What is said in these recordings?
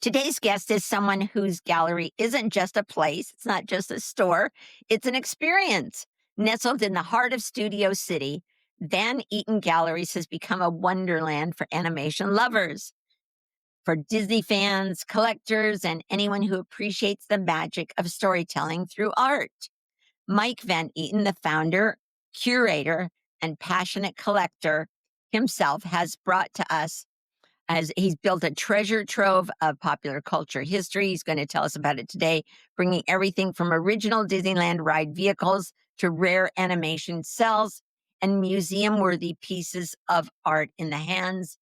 Today's guest is someone whose gallery isn't just a place, it's not just a store, it's an experience. Nestled in the heart of Studio City, Van Eaton Galleries has become a wonderland for animation lovers, for Disney fans, collectors, and anyone who appreciates the magic of storytelling through art. Mike Van Eaton, the founder, curator, and passionate collector himself, has brought to us as he's built a treasure trove of popular culture history. He's going to tell us about it today, bringing everything from original Disneyland ride vehicles to rare animation cells and museum worthy pieces of art in the hands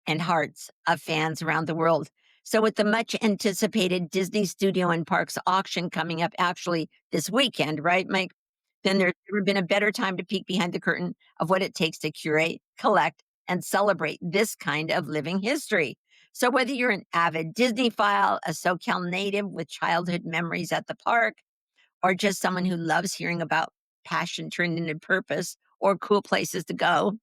and hearts of fans around the world. So, with the much anticipated Disney Studio and Parks auction coming up actually this weekend, right, Mike? Then there's never been a better time to peek behind the curtain of what it takes to curate, collect, and celebrate this kind of living history. So, whether you're an avid Disney file, a SoCal native with childhood memories at the park, or just someone who loves hearing about passion turned into purpose or cool places to go,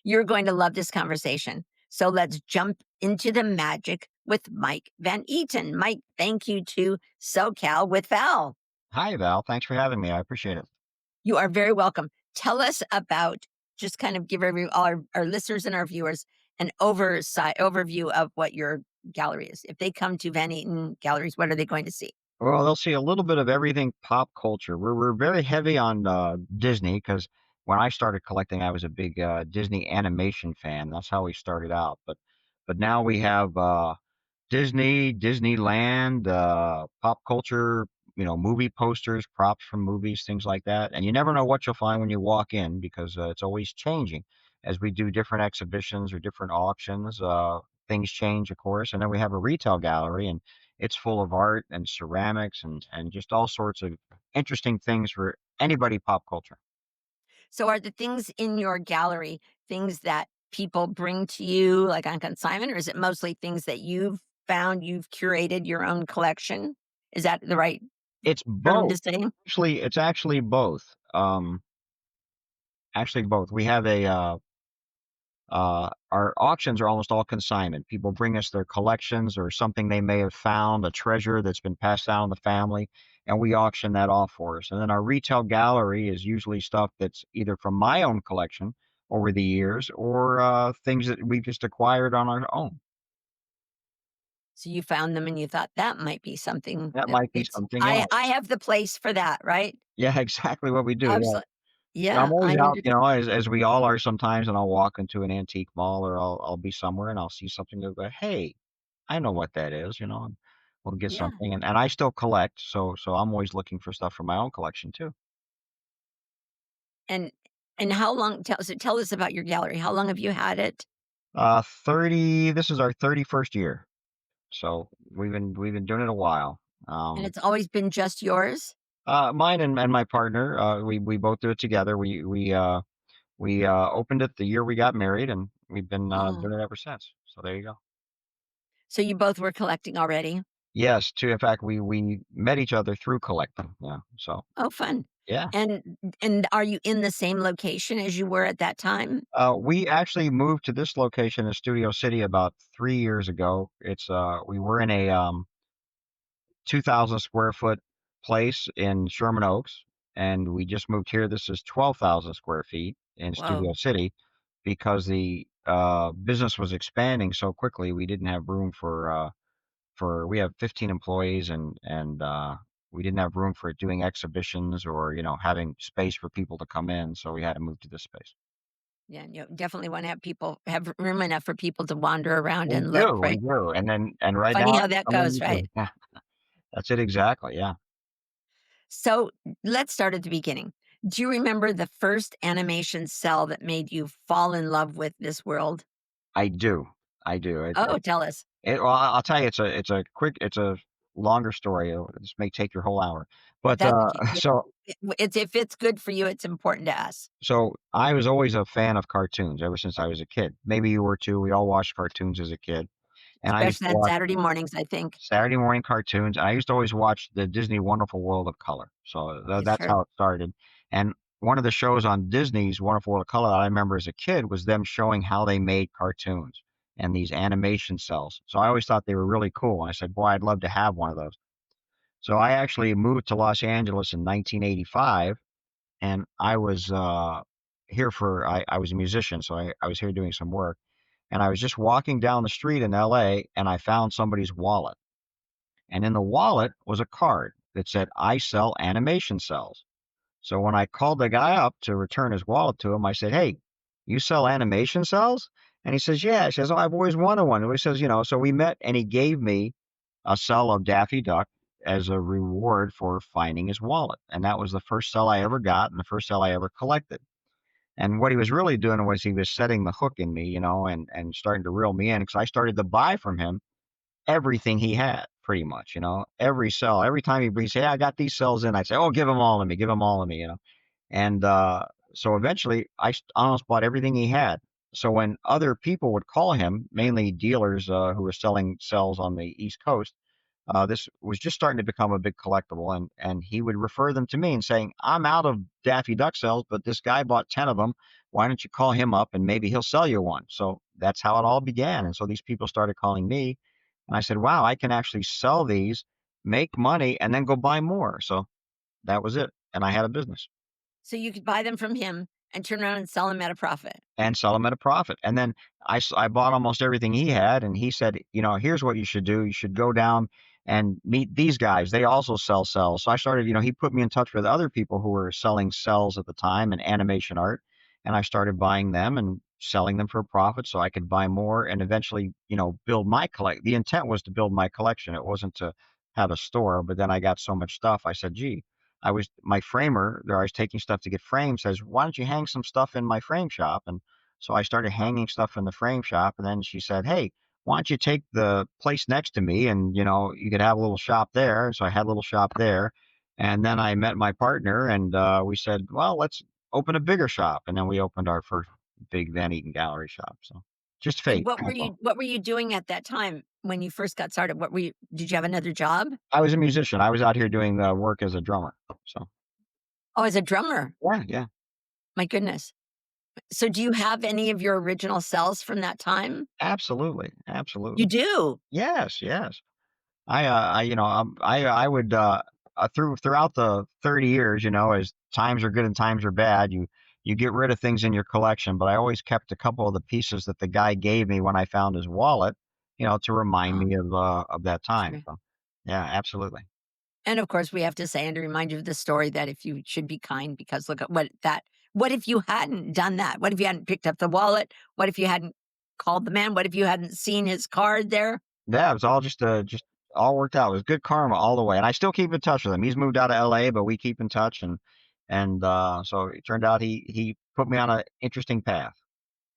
you're going to love this conversation. So let's jump into the magic with Mike Van Eaton. Mike, thank you to SoCal with Val. Hi, Val. Thanks for having me. I appreciate it. You are very welcome. Tell us about, just kind of give all our listeners and our viewers an overview of what your gallery is. If they come to Van Eaton Galleries, what are they going to see? Well, they'll see a little bit of everything pop culture. We're very heavy on Disney because when I started collecting, I was a big Disney animation fan. That's how we started out. But now we have Disney, Disneyland, pop culture, movie posters, props from movies, things like that. And you never know what you'll find when you walk in because it's always changing. As we do different exhibitions or different auctions, things change, of course. And then we have a retail gallery, and it's full of art and ceramics and just all sorts of interesting things for anybody pop culture. So, are the things in your gallery things that people bring to you, like on consignment, or is it mostly things that you've found, you've curated your own collection? Is that the right It's term both. to say? It's actually both. Actually both. We have our auctions are almost all consignment. People bring us their collections or something they may have found, a treasure that's been passed down in the family, and we auction that off for us. And then our retail gallery is usually stuff that's either from my own collection over the years or things that we've just acquired on our own. So you found them and you thought that might be something That that might be it's something I else. I have the place for that, right? Yeah, exactly what we do. Yeah. Absolutely. I'm Yeah, always I out, understand. as we all are sometimes, and I'll walk into an antique mall or I'll be somewhere and I'll see something and go, hey, I know what that is, and we'll get Yeah. something. And I still collect, so I'm always looking for stuff for my own collection too. And how long tell us about your gallery. How long have you had it? 30, this is our 31st year. So we've been doing it a while. And Um, it's always been just yours? Mine and my partner, we both do it together. We opened it the year we got married, and we've been Oh, doing it ever since. So there you go. so you both were collecting already? Yes, too. In fact, we met each other through collecting. Yeah. So Oh, fun. yeah. And are you in the same location as you were at that time? We actually moved to this location in Studio City about 3 years ago. We were in a 2,000 square foot place in Sherman Oaks, and we just moved here. This is 12,000 square feet in Whoa. Studio City because the business was expanding so quickly. We didn't have room for we have 15 employees and we didn't have room for doing exhibitions or having space for people to come in, so we had to move to this space. Yeah, and you definitely wanna have room enough for people to wander around We and look, do, we right? do, and right Funny now how that someone goes, you right? do. Yeah, that's it exactly. Yeah, So, let's start at the beginning. Do you remember the first animation cell that made you fall in love with this world? I do, I do. Oh, tell us. Well, I'll tell you, it's a longer story. This may take your whole hour, but That's okay. Yeah, so it's if it's good for you, it's important to us, so I was always a fan of cartoons ever since I was a kid. Maybe you were too. We all watched cartoons as a kid, and I used especially to on watch Saturday mornings, I think. Saturday morning cartoons. I used to always watch the Disney Wonderful World of Color. So that's Sure. how it started. And one of the shows on Disney's Wonderful World of Color that I remember as a kid was them showing how they made cartoons. and these animation cells. So I always thought they were really cool. And I said, boy, I'd love to have one of those. So I actually moved to Los Angeles in 1985, and I was here for I was a musician, so I was here doing some work. And I was just walking down the street in LA, and I found somebody's wallet. And in the wallet was a card that said, I sell animation cells. So when I called the guy up to return his wallet to him, I said, hey, you sell animation cells? And he says, yeah. He says, oh, I've always wanted one. And he says, so we met and he gave me a cell of Daffy Duck as a reward for finding his wallet. And that was the first cell I ever got and the first cell I ever collected. And what he was really doing was he was setting the hook in me, and starting to reel me in because I started to buy from him everything he had pretty much, every cell. Every time he'd say, hey, I got these cells in, I'd say, oh, give them all to me, give them all to me. And so eventually almost bought everything he had. So when other people would call him, mainly dealers who were selling cells on the East Coast, this was just starting to become a big collectible, and he would refer them to me and saying, I'm out of Daffy Duck cells, but this guy bought 10 of them. Why don't you call him up and maybe he'll sell you one? So that's how it all began. And so these people started calling me, and I said, wow, I can actually sell these, make money, and then go buy more. So that was it. And I had a business. So you could buy them from him and turn around and sell them at a profit. And sell them at a profit. And then I bought almost everything he had, and he said, "Here's what you should do. You should go down and meet these guys. They also sell cells." So I started, he put me in touch with other people who were selling cells at the time and animation art, and I started buying them and selling them for a profit so I could buy more and eventually, build my collect. The intent was to build my collection. It wasn't to have a store, but then I got so much stuff. I said, "Gee, my framer there, I was taking stuff to get framed, says, why don't you hang some stuff in my frame shop?" And so I started hanging stuff in the frame shop. And then she said, hey, why don't you take the place next to me and, you could have a little shop there. So I had a little shop there. And then I met my partner and we said, well, let's open a bigger shop. And then we opened our first big Van Eaton Gallery shop. So just And fate. That's all. what were you doing at that time when you first got started? What were you did you have another job? I was a musician. I was out here doing work as a drummer. So Oh, as a drummer. yeah, yeah, My goodness. So do you have any of your original cells from that time? absolutely. You Absolutely. do? Yes, yes. I would, throughout the 30 years, as times are good and times are bad, you get rid of things in your collection, but I always kept a couple of the pieces that the guy gave me when I found his wallet, to remind Oh, me of that time. sure. So, yeah, absolutely. And of course, we have to say and to remind you of the story that if you should be kind because look at what if you hadn't done that? What if you hadn't picked up the wallet? What if you hadn't called the man? What if you hadn't seen his card there? Yeah, it was all just all worked out. It was good karma all the way, and I still keep in touch with him. He's moved out of LA, but we keep in touch, and so it turned out he put me on an interesting path.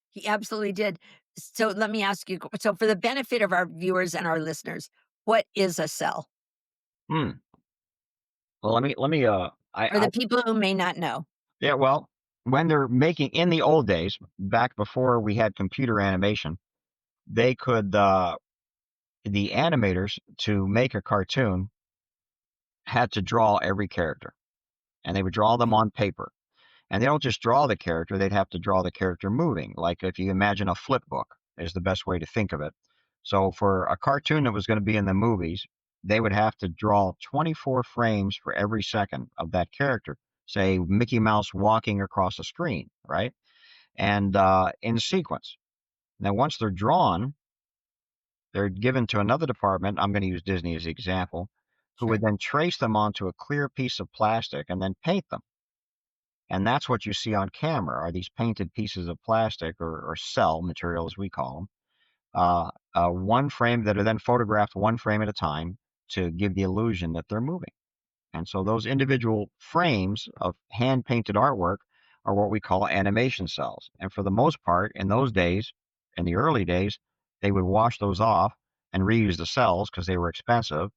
He absolutely did. So let me ask you, so for the benefit of our viewers and our listeners, what is a cell? Hmm. Well, let me For the people who may not know. yeah, well, when they're making in the old days, back before we had computer animation, they could the animators to make a cartoon had to draw every character, and they would draw them Okay, on paper. And they don't just draw the character, they'd have to draw the character moving. Like if you imagine a flip book is the best way to think of it. So for a cartoon that was going to be in the movies, they would have to draw 24 frames for every second of that character. Say Mickey Mouse walking across a screen, right? And in sequence. Now, once they're drawn, they're given to another department. I'm going to use Disney as the example, who would sure. then trace them onto a clear piece of plastic and then paint them. And that's what you see on camera are these painted pieces of plastic or cell material, as we call them, one frame that are then photographed one frame at a time to give the illusion that they're moving. And so those individual frames of hand painted artwork are what we call animation cells. And for the most part, in those days, in the early days, they would wash those off and reuse the cells because they were expensive.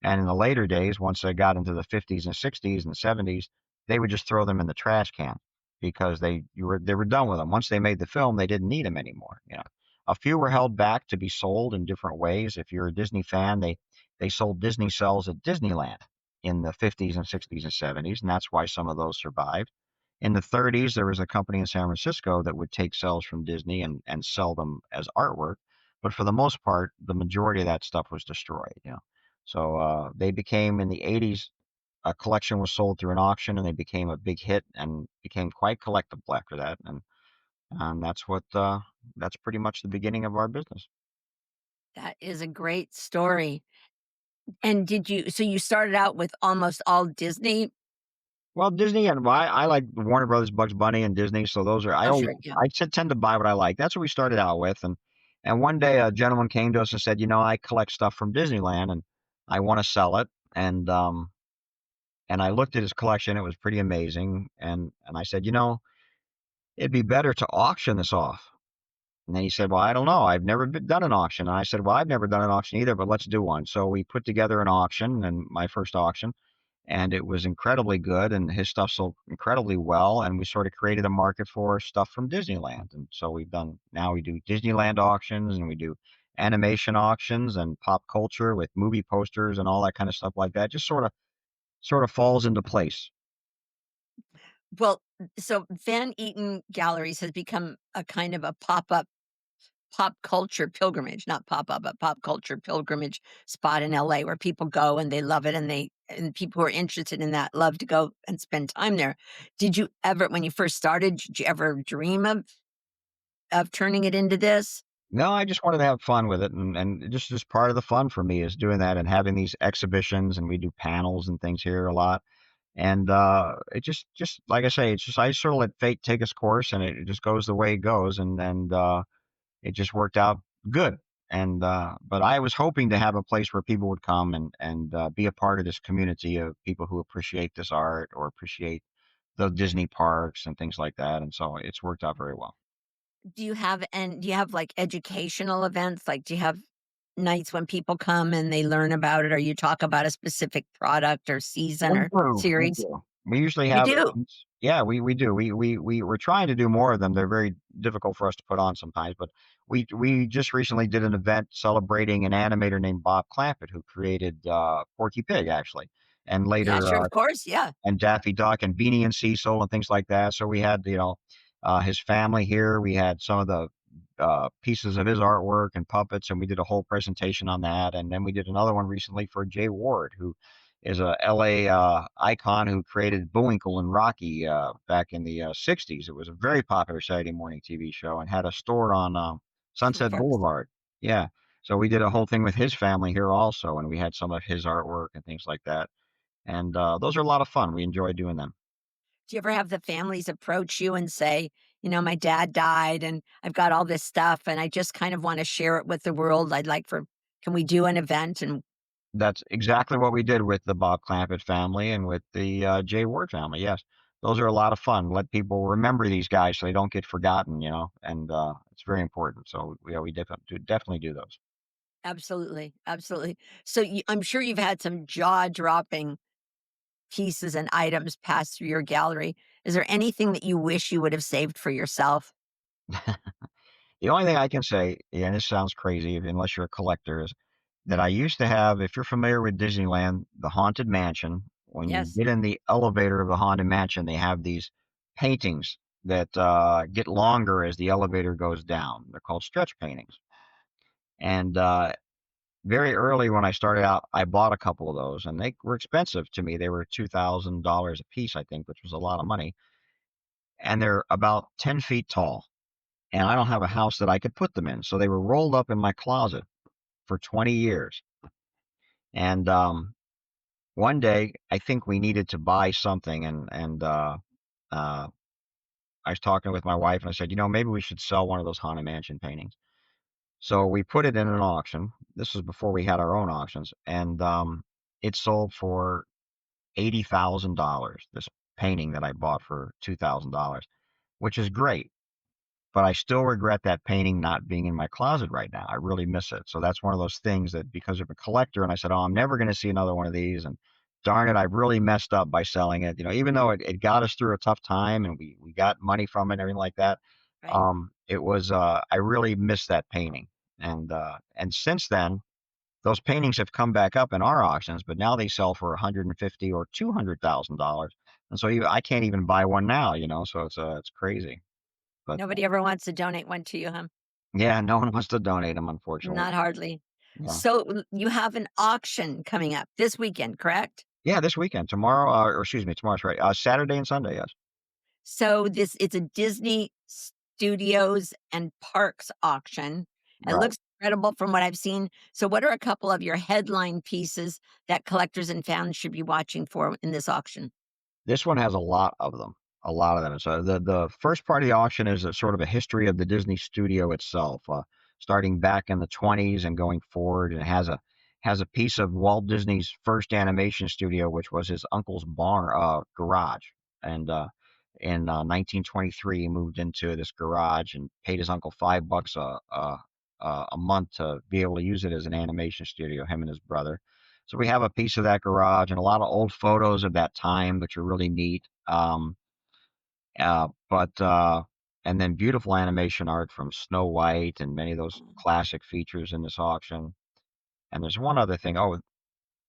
And in the later days, once they got into the 50s and 60s and 70s, they would just throw them in the trash can because they were done with them. Once they made the film, they didn't need them anymore. A few were held back to be sold in different ways. If you're a Disney fan, they sold Disney cells at Disneyland in the 50s and 60s and 70s, and that's why some of those survived. In the 30s, there was a company in San Francisco that would take cells from Disney and sell them as artwork. but for the most part, the majority of that stuff was destroyed. So they became in the 80s. A collection was sold through an auction, and they became a big hit and became quite collectible after that. And that's pretty much the beginning of our business. That is a great story. And you started out with almost all Disney? Well, Disney and well, I like Warner Brothers, Bugs Bunny, and Disney, so those are Oh, sure, yeah. tend to buy what I like. That's what we started out with, and one day a gentleman came to us and said, I collect stuff from Disneyland and I want to sell it, and I looked at his collection. It was pretty amazing, and I said, it'd be better to auction this off. And then he said, well, I don't know. I've never done an auction. And I said, well, I've never done an auction either, but let's do one. So we put together an auction, and my first auction, and it was incredibly good, and his stuff sold incredibly well, and we sort of created a market for stuff from Disneyland. And so we do Disneyland auctions, and we do animation auctions and pop culture with movie posters and all that kind of stuff like that. Just sort of falls into place. Well, so Van Eaton Galleries has become a kind of a pop-up pop culture pilgrimage, not pop-up, but pop culture pilgrimage spot in LA where people go and they love it, and people who are interested in that love to go and spend time there. Did you ever, when you first started, did you ever dream of turning it into this? No, I just wanted to have fun with it, and just part of the fun for me is doing that and having these exhibitions, and we do panels and things here a lot. And it just like I say, it's just I sort of let fate take its course, and it just goes the way it goes, and it just worked out good. And but I was hoping to have a place where people would come and be a part of this community of people who appreciate this art or appreciate the Disney parks and things like that. And so it's worked out very well. Do you have, like, educational events? Like, do you have nights when people come and they learn about it, or you talk about a specific product or season We or do, we series? do. We usually You have do? events. Yeah, we do. We're trying to do more of them. They're very difficult for us to put on sometimes, but we just recently did an event celebrating an animator named Bob Clampett who created Porky Pig actually, and Yeah, later sure, of course, yeah. and Daffy Duck and Beanie and Cecil and things like that. So we had, his family here. We had some of the pieces of his artwork and puppets, and we did a whole presentation on that. And then we did another one recently for Jay Ward, who is a LA icon who created Bullwinkle and Rocky back in the 60s. It was a very popular Saturday morning TV show and had a store on Of Sunset course. Boulevard. Yeah. So we did a whole thing with his family here also, and we had some of his artwork and things like that. And those are a lot of fun. We enjoy doing them. Do you ever have the families approach you and say, "My dad died, and I've got all this stuff, and I just kind of wanna share it with the world. Can we do an event?" And That's exactly what we did with the Bob Clampett family and with the Jay Ward family. Yes, those are a lot of fun. Let people remember these guys so they don't get forgotten, and it's very important. So yeah, we definitely do those. absolutely, absolutely. So, I'm sure you've had some jaw-dropping pieces and items pass through your gallery. Is there anything that you wish you would have saved for yourself? The only thing I can say, and this sounds crazy unless you're a collector, is that I used to have, if you're familiar with Disneyland, the Haunted Mansion, when you Yes, get in the elevator of the Haunted Mansion, they have these paintings that get longer as the elevator goes down. They're called stretch paintings. And very early when I started out, I bought a couple of those, and they were expensive to me. They were $2,000 a piece, I think, which was a lot of money. And they're about 10 feet tall. And I don't have a house that I could put them in. So they were rolled up in my closet for 20 years. And one day, I think we needed to buy something, and uh, I was talking with my wife, and I said, maybe we should sell one of those Haunted Mansion paintings. So we put it in an auction. This was before we had our own auctions, and it sold for $80,000. This painting that I bought for $2,000, which is great. But I still regret that painting not being in my closet right now. I really miss it. So that's one of those things that because of a collector, and I said, "Oh, I'm never going to see another one of these." And darn it, I really messed up by selling it. Even though it got us through a tough time and we got money from it and everything like that, right. it was I really missed that painting. And since then, those paintings have come back up in our auctions, but now they sell for 150 or $200,000. And so I can't even buy one now. So it's crazy. But Nobody ever wants to donate one to you, huh? Yeah, no one wants to donate them, unfortunately. Not hardly. Yeah. So you have an auction coming up this weekend, correct? Yeah, this weekend, tomorrow, or excuse me, tomorrow's right, Saturday and Sunday, yes. So it's a Disney Studios and Parks auction. It Right. looks incredible from what I've seen. So what are a couple of your headline pieces that collectors and fans should be watching for in this auction? This one has a lot of them. So the first part of the auction is a sort of a history of the Disney studio itself, starting back in the 20s and going forward. And it has a piece of Walt Disney's first animation studio, which was his uncle's barn garage. And in 1923, he moved into this garage and paid his uncle $5 a month to be able to use it as an animation studio. Him and his brother. So we have a piece of that garage and a lot of old photos of that time, which are really neat. But and then beautiful animation art from Snow White and many of those Mm. classic features in this auction. And there's one other thing. Oh,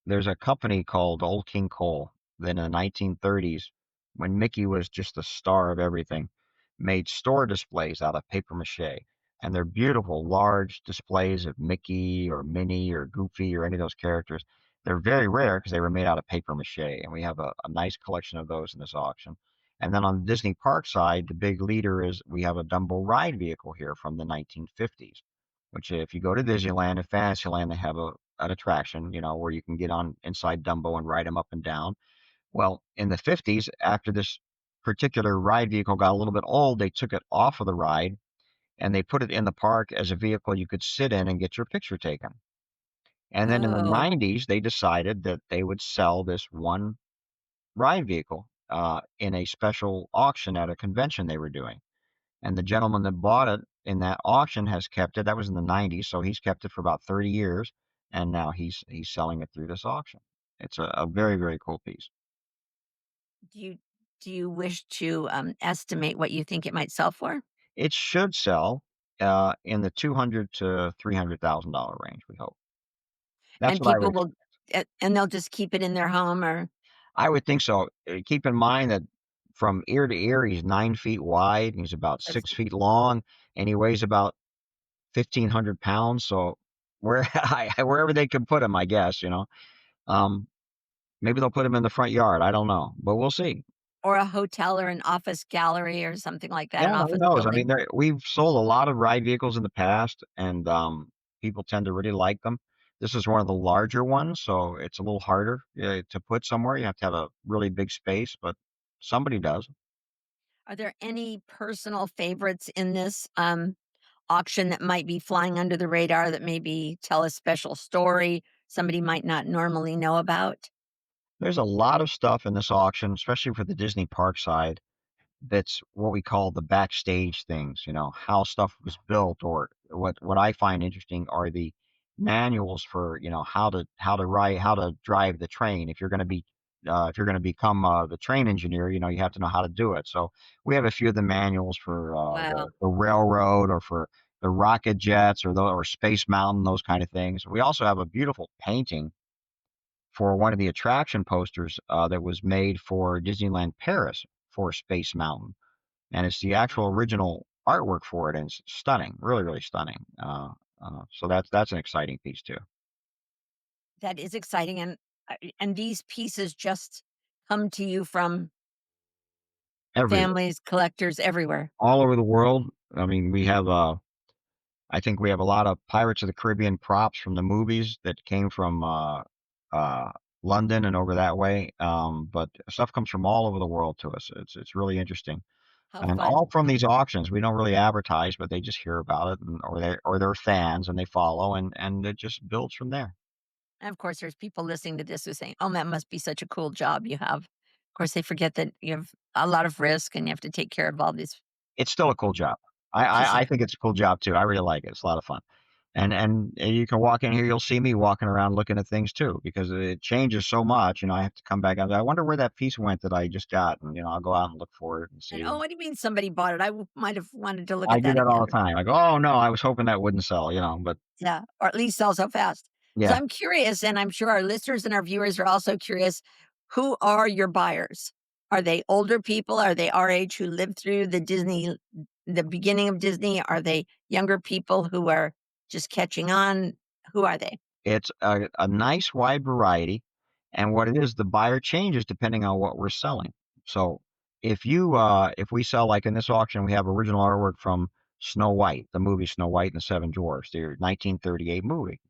there's a company called Old King Cole that in the 1930s, when Mickey was just the star of everything, made store displays out of paper mache. And they're beautiful, large displays of Mickey or Minnie or Goofy or any of those characters. They're very rare because they were made out of paper mache. And we have a nice collection of those in this auction. And then on the Disney Park side, the big leader is we have a Dumbo ride vehicle here from the 1950s, which if you go to Disneyland and Fantasyland, they have an attraction, where you can get on inside Dumbo and ride him up and down. Well, in the 50s, after this particular ride vehicle got a little bit old, they took it off of the ride and they put it in the park as a vehicle you could sit in and get your picture taken. And then in the Oh, 90s, they decided that they would sell this one ride vehicle in a special auction at a convention they were doing. And the gentleman that bought it in that auction has kept it. That was in the 90s, so he's kept it for about 30 years, and now he's selling it through this auction. It's a very, very cool piece. do you do you wish to estimate what you think it might sell for? It should sell in the 200 to $300,000 range, we hope. That's And what I would people expect. will, and they'll just keep it in their home, or I would think so. Keep in mind that from ear to ear, he's 9 feet wide, he's about that's 6 feet long, and he weighs about 1,500 pounds. So wherever they can put him, I guess, Um, maybe they'll put him in the front yard, I don't know, but we'll see. or a hotel or an office gallery or something like that, Yeah, an who office knows? I mean, building. we've sold a lot of ride vehicles in the past, and, people tend to really like them. This is one of the larger ones, so it's a little harder, to put somewhere. You have to have a really big space, but somebody does. Are there any personal favorites in this auction that might be flying under the radar that maybe tell a special story somebody might not normally know about? There's a lot of stuff in this auction, especially for the Disney park side, that's what we call the backstage things, how stuff was built, or what I find interesting are the manuals for, how to drive the train. If you're going to become the train engineer, you have to know how to do it. So we have a few of the manuals for Wow. the railroad or for the rocket jets or Space Mountain, those kind of things. We also have a beautiful painting for one of the attraction posters that was made for Disneyland Paris for Space Mountain, and it's the actual original artwork for it, and it's stunning, really, really stunning. So that's an exciting piece too. That is exciting, and these pieces just come to you from Everywhere, families, collectors everywhere. all over the world. I mean, I think we have a lot of Pirates of the Caribbean props from the movies that came from uh, London and over that way. But stuff comes from all over the world to us. It's really interesting, How and fun. all from these auctions. We don't really advertise, but they just hear about it, or they're fans and they follow, and it just builds from there. And of course, there's people listening to this who saying, "Oh, that must be such a cool job you have." Of course, they forget that you have a lot of risk and you have to take care of all these It's still a cool job. I I pieces. I think it's a cool job too. I really like it. It's a lot of fun. And you can walk in here, you'll see me walking around looking at things too, because it changes so much. I have to come back and I wonder where that piece went that I just got, and I'll go out and look for it and And, see. "Oh, what do you mean somebody bought it? Might have wanted to look I at do that that all the again." time. I go, oh no, I was hoping that wouldn't sell, but Yeah, or at least sell so fast. So yeah. I'm curious, and I'm sure our listeners and our viewers are also curious, who are your buyers? Are they older people? Are they our age who lived through the Disney the beginning of Disney? Are they younger people who are just catching on? Who are they? It's a nice wide variety, and what it is, the buyer changes depending on what we're selling. So if we sell like in this auction, we have original artwork from Snow White, the movie Snow White and the Seven Dwarfs, the 1938 movie.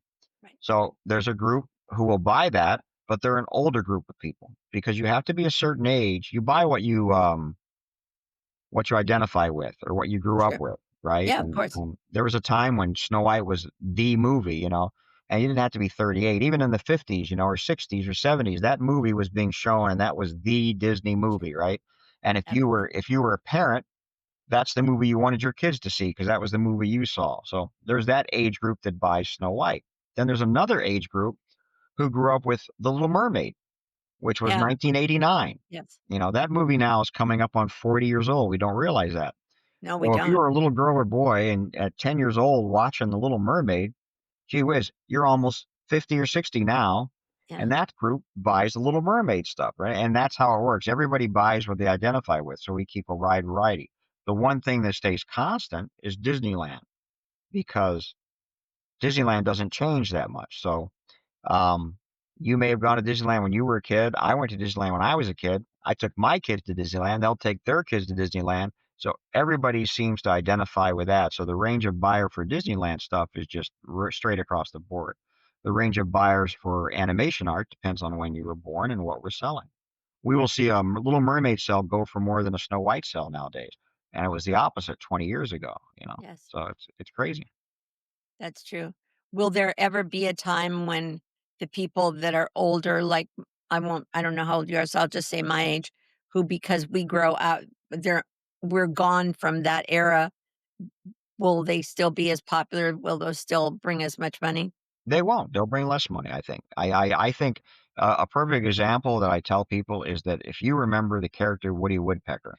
Right. So there's a group who will buy that, but they're an older group of people because you have to be a certain age. You buy what you identify with or what you grew up Sure. with, right? Yeah, of And course. there was a time when Snow White was the movie, and you didn't have to be 38. Even in the 50s, or 60s or 70s, that movie was being shown, and that was the Disney Sure. movie, right? And Absolutely. if you were a parent, that's the movie you wanted your kids to see because that was the movie you saw. So there's that age group that buys Snow White. Then there's another age group who grew up with The Little Mermaid, which was Yeah. 1989. Yes. That movie now is coming up on 40 years old. We don't realize that. No, we Well, if you don't. were a little girl or boy and at 10 years old watching The Little Mermaid, gee whiz, you're almost 50 or 60 now, Yeah. and that group buys The Little Mermaid stuff, right? And that's how it works. Everybody buys what they identify with, so we keep a wide variety. The one thing that stays constant is Disneyland because Disneyland doesn't change that much. So um, you may have gone to Disneyland when you were a kid. I went to Disneyland when I was a kid. I took my kids to Disneyland. They'll take their kids to Disneyland. So everybody seems to identify with that. So the range of buyer for Disneyland stuff is just straight across the board. The range of buyers for animation art depends on when you were born and what we're selling. We will see a Little Mermaid sale go for more than a Snow White sale nowadays, and it was the opposite 20 years ago. Yes. So it's crazy. That's true. Will there ever be a time when the people that are older, like I don't know how old you are, so I'll just say my age, who because we grow out we're gone from that era, will they still be as popular? Will those still bring as much money? They won't. They'll bring less money, I think. I think a perfect example that I tell people is that if you remember the character Woody Woodpecker,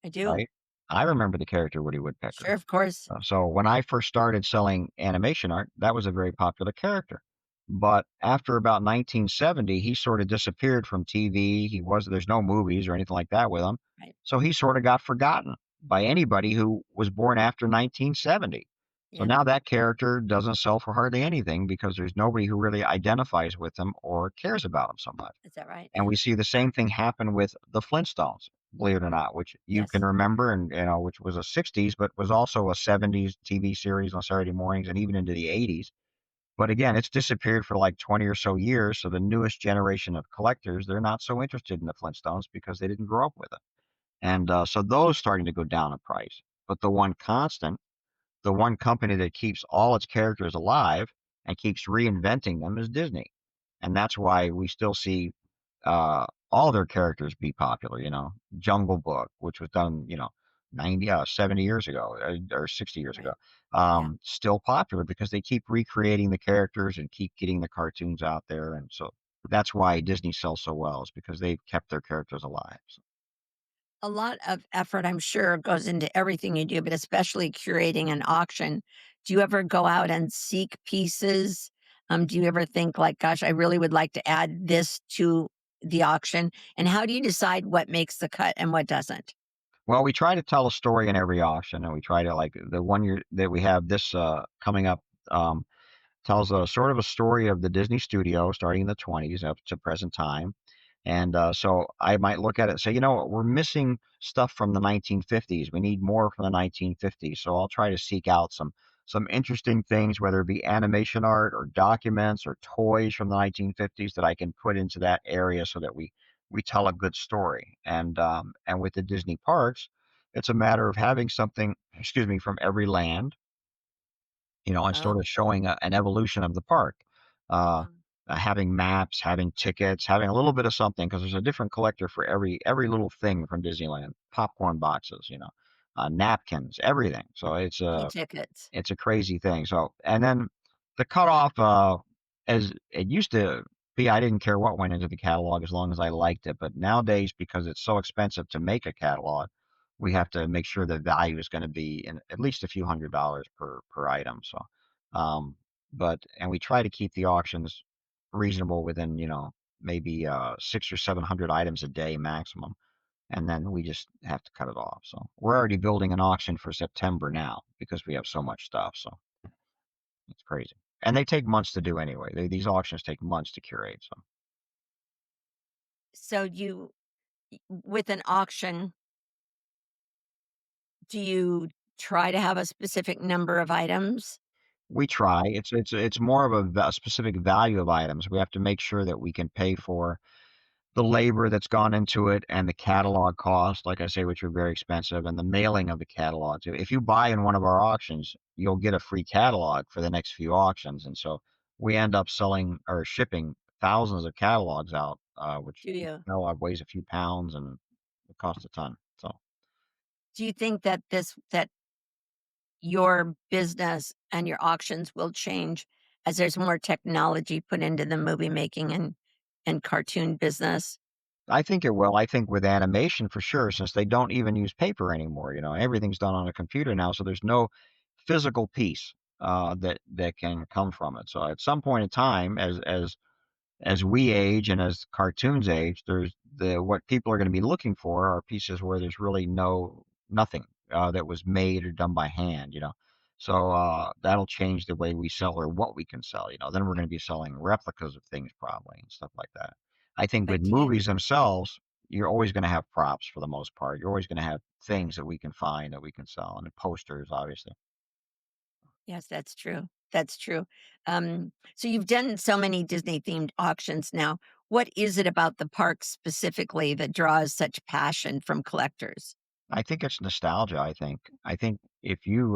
I do. right? I remember the character Woody Sure, Woodpecker. of course. So when I first started selling animation art, that was a very popular character. But after about 1970, he sort of disappeared from TV. There's no movies or anything like that with him. Right. So he sort of got forgotten by anybody who was born after 1970. So Yeah. now that character doesn't sell for hardly anything because there's nobody who really identifies with him or cares about him so much. Is that right? And Yeah. we see the same thing happen with the Flintstones, believe it or not, which you can Yes. remember and which was a 60s, but was also a 70s TV series on Saturday mornings and even into the 80s. But again, it's disappeared for like 20 or so years. So the newest generation of collectors, they're not so interested in the Flintstones because they didn't grow up with it. And so those starting to go down in price. But the one company that keeps all its characters alive and keeps reinventing them is Disney. And that's why we still see all their characters be popular. Jungle Book, which was done, 70 years ago or 60 years ago, Right. Yeah. still popular because they keep recreating the characters and keep getting the cartoons out there. And so that's why Disney sells so well is because they've kept their characters alive. So, A lot of effort, I'm sure, goes into everything you do, but especially curating an auction. Do you ever go out and seek pieces? Do you ever think like, gosh, I really would like to add this to the auction? And how do you decide what makes the cut and what doesn't? well, we try to tell a story in every auction, and we try to like the one year that we have this coming up. Tells a sort of a story of the Disney studio starting in the 20s up to present time. And so I might look at it and say, we're missing stuff from the 1950s. We need more from the 1950s. So I'll try to seek out some interesting things, whether it be animation art or documents or toys from the 1950s that I can put into that area so that we tell a good story. And with the Disney parks, it's a matter of having something, excuse me, from every land, and Oh, sort of showing an evolution of the park. Uh, um, Having maps, having tickets, having a little bit of something because there's a different collector for every little thing from Disneyland. Popcorn boxes, napkins, everything. So e-tickets. it's a crazy thing. So and then the cutoff, as it used to be, I didn't care what went into the catalog as long as I liked it. But nowadays, because it's so expensive to make a catalog, we have to make sure the value is going to be in at least a few $100s per item. So, um, and we try to keep the auctions reasonable within maybe 600 or 700 items a day maximum. and then we just have to cut it off. So we're already building an auction for September now because we have so much stuff. So it's crazy, and they take months to do anyway. These auctions take months to curate. So So with an auction, do you try to have a specific number of items? we try. It's more of a specific value of items. We have to make sure that we can pay for the labor that's gone into it and the catalog cost, like I say, which are very expensive, and the mailing of the catalog. So if you buy in one of our auctions, you'll get a free catalog for the next few auctions. And so we end up selling or shipping thousands of catalogs out, which Do you? catalog weighs a few pounds and it costs a ton. So Do you think that that your business and your auctions will change as there's more technology put into the movie making and cartoon business? I think it will. I think with animation for sure, since they don't even use paper anymore, everything's done on a computer now. So there's no physical piece that can come from it. So at some point in time, as we age and as cartoons age, there's the what people are going to be looking for are pieces where there's really nothing that was made or done by hand. So that'll change the way we sell or what we can sell. Then we're going to be selling replicas of things probably and stuff like that. I think with But do you movies themselves, you're always going to have props for the most part. You're always going to have things that we can find that we can sell, and posters, obviously. Yes, that's true. That's true. So you've done so many Disney themed auctions now. What is it about the park specifically that draws such passion from collectors? I think it's nostalgia, I think if you,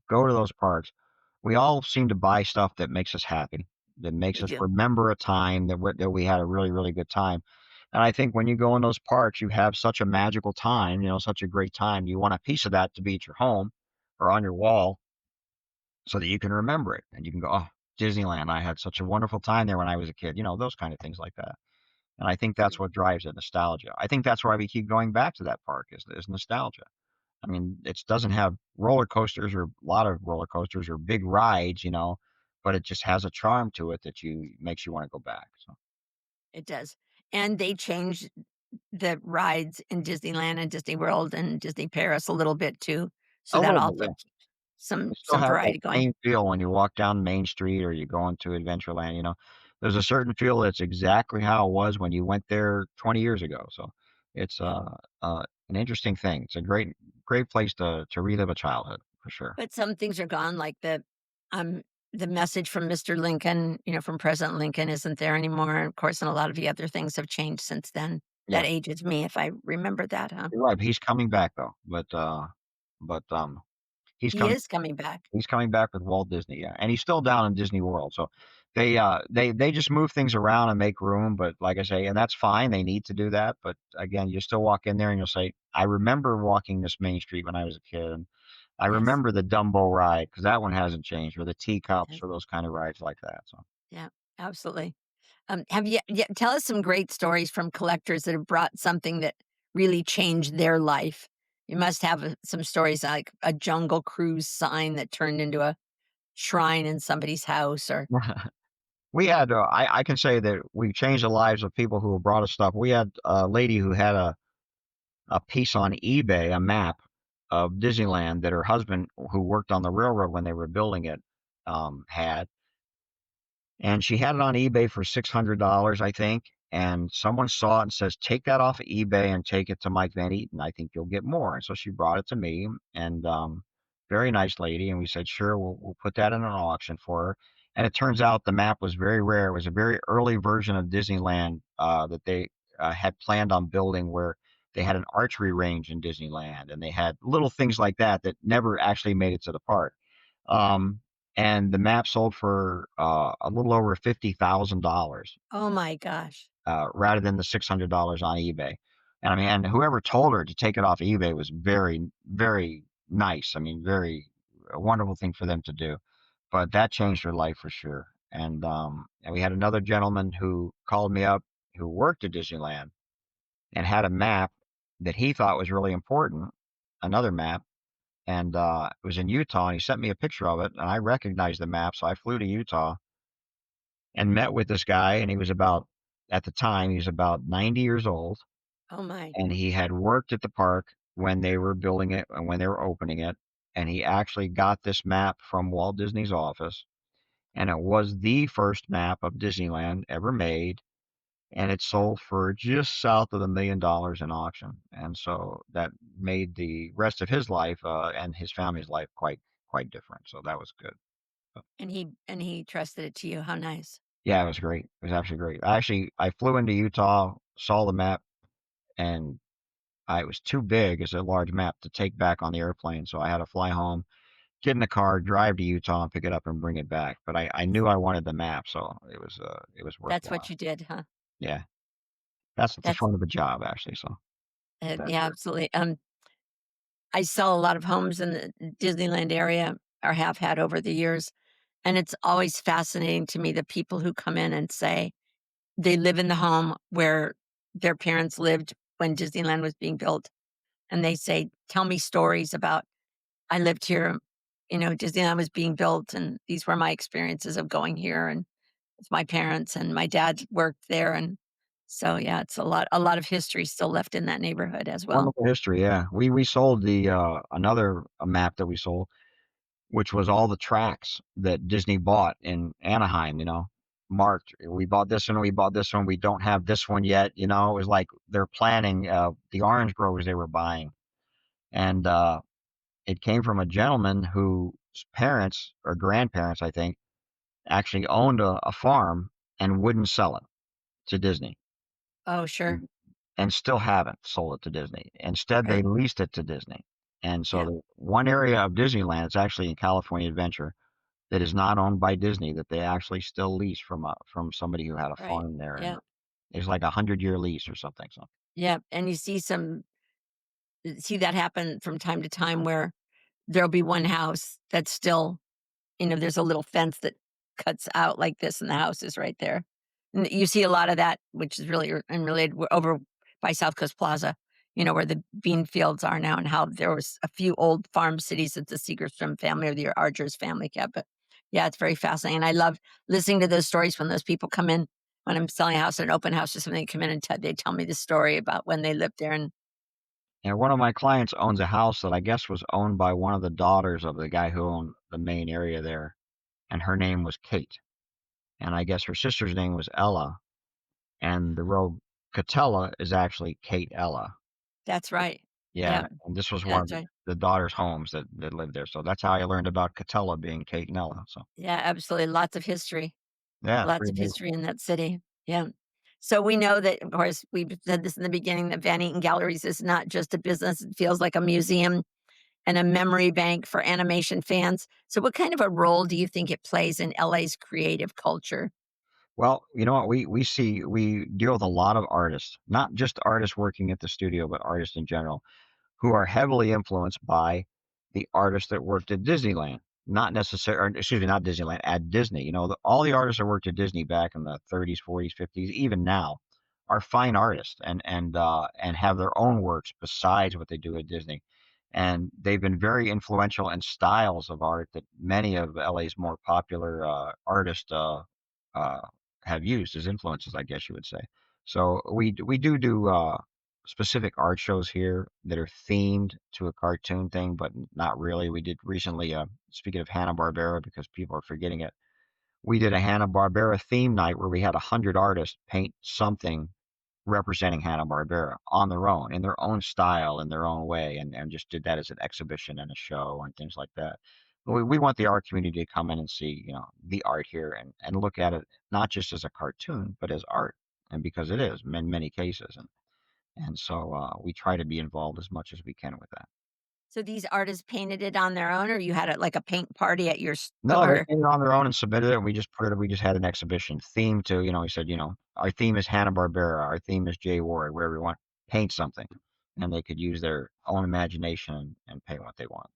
go to those parks, we all seem to buy stuff that makes us happy, that makes We us do. remember a time that we had a really, really good time, and I think when you go in those parks, you have such a magical time, such a great time, you want a piece of that to be at your home or on your wall so that you can remember it, and you can go, "Oh, Disneyland, I had such a wonderful time there when I was a kid," those kind of things like that, and I think that's True. what drives it, nostalgia. I think that's why we keep going back to that park is nostalgia. I mean, it doesn't have roller coasters or a lot of roller coasters or big rides, but it just has a charm to it that you makes you wanna go back, so It does. And they changed the rides in Disneyland and Disney World and Disney Paris a little bit too. So a that little bit, also yeah. keeps some It still some has that variety going. same feel when you walk down Main Street or you go into Adventureland, there's a certain feel that's exactly how it was when you went there 20 years ago, so it's, Yeah. an interesting thing. It's a great place to relive a childhood, for sure. But some things are gone, like the message from Mr. Lincoln, from President Lincoln isn't there anymore. Of course, and a lot of the other things have changed since then. Yeah, That ages me if I remember that, huh? you're right, but he's coming back though, but, he's He coming is coming back. He's coming back with Walt Disney, yeah, and he's still down in Disney World, so they just move things around and make room, but like I say and that's fine, they need to do that, but again, you still walk in there and you'll say, "I remember walking this Main Street when I was a kid, and I Yes, remember the Dumbo ride because that one hasn't changed, or the it teacups does. or those kind of rides like that," so. Yeah, absolutely. Have you tell us some great stories from collectors that have brought something that really changed their life. You must have, some stories like a Jungle Cruise sign that turned into a shrine in somebody's house or We had, I can say that we changed the lives of people who brought us stuff. We had a lady who had a piece on eBay, a map of Disneyland that her husband, who worked on the railroad when they were building it, had. And she had it on eBay for $600, I think. And someone saw it and says, "Take that off of eBay and take it to Mike Van Eaton. I think you'll get more." And so she brought it to me, and very nice lady. And we said, "Sure, we'll put that in an auction for her." And it turns out the map was very rare. It was a very early version of Disneyland that they had planned on building, where they had an archery range in Disneyland, and they had little things like that that never actually made it to the park. Um, and the map sold for a little over $50,000 oh my gosh. rather than the $600 on eBay. And I mean, and whoever told her to take it off eBay was very, very nice. I mean, very a wonderful thing for them to do. But that changed her life for sure. And we had another gentleman who called me up who worked at Disneyland and had a map that he thought was really important, another map, and it was in Utah, and he sent me a picture of it, and I recognized the map, so I flew to Utah and met with this guy, and he was about at the time, he was about 90 years old, Oh my. and he had worked at the park when they were building it and when they were opening it, and he actually got this map from Walt Disney's office, and it was the first map of Disneyland ever made, and it sold for just south of $1 million in auction, and so that made the rest of his life, and his family's life quite different, so that was good. But, And he trusted it to you. How nice. yeah, it was great. It was actually great. I flew into Utah, saw the map, and it was too big as a large map to take back on the airplane, so I had to fly home, get in the car, drive to Utah, and pick it up and bring it back. But I knew I wanted the map, so it was That's what worthwhile. you did, huh? Yeah, that's the That's fun of the job, actually. So that yeah, absolutely. I sell a lot of homes in the Disneyland area or have had over the years, and it's always fascinating to me the people who come in and say they live in the home where their parents lived when Disneyland was being built, and they say, "Tell me stories about I lived here, Disneyland was being built, and these were my experiences of going here, and with my parents, and my dad worked there," and so, yeah, it's a lot of history still left in that neighborhood as well. wonderful history. Yeah, we sold the another map that we sold, which was all the tracks that Disney bought in Anaheim. Marked. We bought this one. We bought this one. We don't have this one yet. It was like they're planning the orange groves they were buying, and it came from a gentleman whose parents or grandparents, I think, actually owned a farm and wouldn't sell it to Disney, Oh, sure. and still haven't sold it to Disney. Instead, they Right. leased it to Disney. And so Yeah. the one area of Disneyland is actually in California Adventure that is not owned by Disney that they actually still lease from somebody who had a Right. farm there, and Yeah. it's like 100-year lease or something. So Yeah, and you see that happen from time to time where there'll be one house that's still, there's a little fence that cuts out like this, and the house is right there. And you see a lot of that, which is really unrelated over by South Coast Plaza, where the bean fields are now, and how there was a few old farm cities that the Segerstrom family or the Argers family kept. But yeah, it's very fascinating. I love listening to those stories when those people come in when I'm selling a house at an open house or something. They come in and they tell me the story about when they lived there. And and one of my clients owns a house that I guess was owned by one of the daughters of the guy who owned the main area there, and her name was Kate, and I guess her sister's name was Ella, and the road Catella is actually Kate Ella. that's right. Yeah, Yeah, and this was one of that's right. the daughter's homes that lived there, so that's how I learned about Catella being Kate and Ella, so Yeah, absolutely. Lots of history. yeah, it's Lots pretty of amazing. history in that city. Yeah. So we know that, of course, we said this in the beginning, that Van Eaton Galleries is not just a business. It feels like a museum and a memory bank for animation fans. So what kind of a role do you think it plays in LA's creative culture? Well, you know what, we deal with a lot of artists, not just artists working at the studio, but artists in general, who are heavily influenced by the artists that worked at Disneyland. Not necessarily, excuse me, not Disneyland, at Disney. All the artists that worked at Disney back in the 30s, 40s, 50s, even now, are fine artists and have their own works besides what they do at Disney. And they've been very influential in styles of art that many of LA's more popular artists uh, have used as influences, I guess you would say. So we do specific art shows here that are themed to a cartoon thing, but not really. We did recently, speaking of Hanna-Barbera, because people are forgetting it, we did a Hanna-Barbera theme night where we had 100 artists paint something representing Hanna-Barbera on their own, in their own style, in their own way, and just did that as an exhibition and a show and things like that. We want the art community to come in and see, the art here and look at it not just as a cartoon, but as art, and because it is in many cases, and so we try to be involved as much as we can with that. So these artists painted it on their own, or you had it like a paint party at your No, they store? painted on their own and submitted it, and we just put it. We just had an exhibition themed to, we said, our theme is Hanna Barbera, our theme is Jay Ward, wherever we want, paint something, and they could use their own imagination and paint what they want.